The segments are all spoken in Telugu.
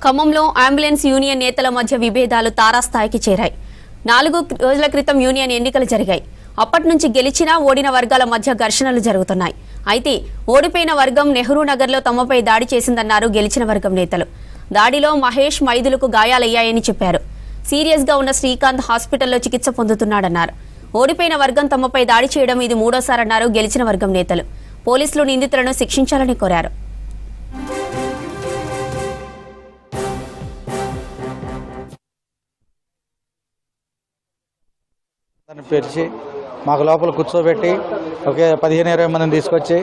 ఖమ్మంలో అంబులెన్స్ యూనియన్ నేతల మధ్య విభేదాలు తారాస్థాయికి చేరాయి. 4 రోజుల క్రితం యూనియన్ ఎన్నికలు జరిగాయి. అప్పటి నుంచి గెలిచినా ఓడిన వర్గాల మధ్య ఘర్షణలు జరుగుతున్నాయి. అయితే ఓడిపోయిన వర్గం నెహ్రూ నగర్లో తమపై దాడి చేసిందన్నారు గెలిచిన వర్గం నేతలు. దాడిలో మహేష్, మైదులకు గాయాలయ్యాయని చెప్పారు. సీరియస్ గా ఉన్న శ్రీకాంత్ హాస్పిటల్లో చికిత్స పొందుతున్నాడన్నారు. ఓడిపోయిన వర్గం తమపై దాడి చేయడం ఇది మూడోసారన్నారు గెలిచిన వర్గం నేతలు. పోలీసులు నిందితులను శిక్షించాలని కోరారు. పిలిచి మాకు లోపల కూర్చోబెట్టి ఒకే 15-20 మందిని తీసుకొచ్చి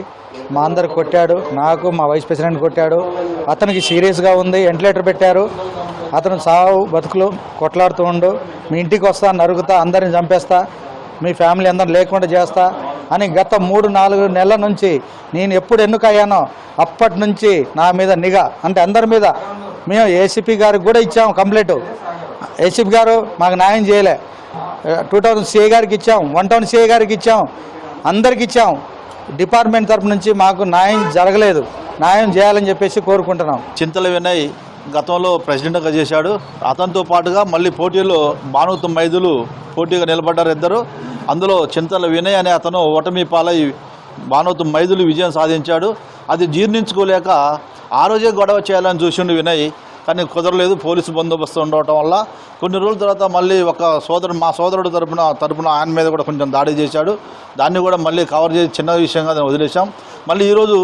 మా అందరికి కొట్టాడు. నాకు మా వైస్ ప్రెసిడెంట్ కొట్టాడు. అతనికి సీరియస్గా ఉంది, వెంటిలేటర్ పెట్టారు. అతను సావు బతుకులు కొట్లాడుతూ ఉండు, మీ ఇంటికి వస్తా, నరుగుతా, అందరిని చంపేస్తా, మీ ఫ్యామిలీ అందరిని లేకుండా చేస్తా అని గత 3-4 నెలల నుంచి నేను ఎప్పుడు ఎన్నికయ్యానో అప్పటి నుంచి నా మీద నిఘా, అంటే అందరి మీద. మేము ఏసీపీ గారికి కూడా ఇచ్చాము కంప్లైంట్. ఏసీపీ గారు మాకు న్యాయం చేయలే. 2000 సిఐ గారికి ఇచ్చాం, 1 టౌన్ సిఐ గారికి ఇచ్చాం, అందరికి ఇచ్చాం. డిపార్ట్మెంట్ తరపు నుంచి మాకు న్యాయం జరగలేదు. న్యాయం చేయాలని చెప్పేసి కోరుకుంటున్నాం. చింతల వినయ్ గతంలో ప్రెసిడెంట్గా చేశాడు. అతనితో పాటుగా మళ్ళీ పోటీలో భానుతు మైదులు పోటీగా నిలబడ్డారు ఇద్దరు. అందులో చింతల వినయ్ అనే అతను ఓటమి పాలై భానుతు మైదులు విజయం సాధించాడు. అది జీర్ణించుకోలేక ఆ రోజే గొడవ చేయాలని చూసిండు వినయ్, కానీ కుదరలేదు. పోలీసు బందోబస్తు ఉండటం వల్ల కొన్ని రోజుల తర్వాత మళ్ళీ మా సోదరుడు తరపున ఆయన మీద కూడా కొంచెం దాడి చేశాడు. దాన్ని కూడా మళ్ళీ కవర్ చేసి చిన్న విషయంగా దాన్ని వదిలేశాం. మళ్ళీ ఈరోజు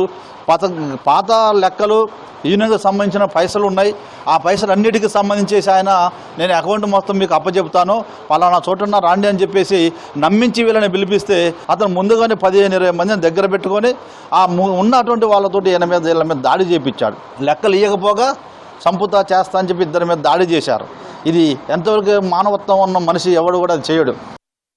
పాత లెక్కలు యూనియన్కి సంబంధించిన పైసలు ఉన్నాయి. ఆ పైసలు అన్నిటికీ సంబంధించేసి ఆయన నేను అకౌంట్ మొత్తం మీకు అప్పచెప్తాను, పలానా చోటున్న రాండి అని చెప్పేసి నమ్మించి వీళ్ళని పిలిపిస్తే అతను ముందుగానే 15-20 మందిని దగ్గర పెట్టుకొని ఆ ఉన్నటువంటి వాళ్ళతోటి వీళ్ళ మీద దాడి చేయించాడు. లెక్కలు ఇవ్వకపోగా సంపుతా చేస్తా అని చెప్పి ఇద్దరి మీద దాడి చేశారు. ఇది ఎంతవరకు మానవత్వం ఉన్న మనిషి ఎవడు కూడా చేయడు.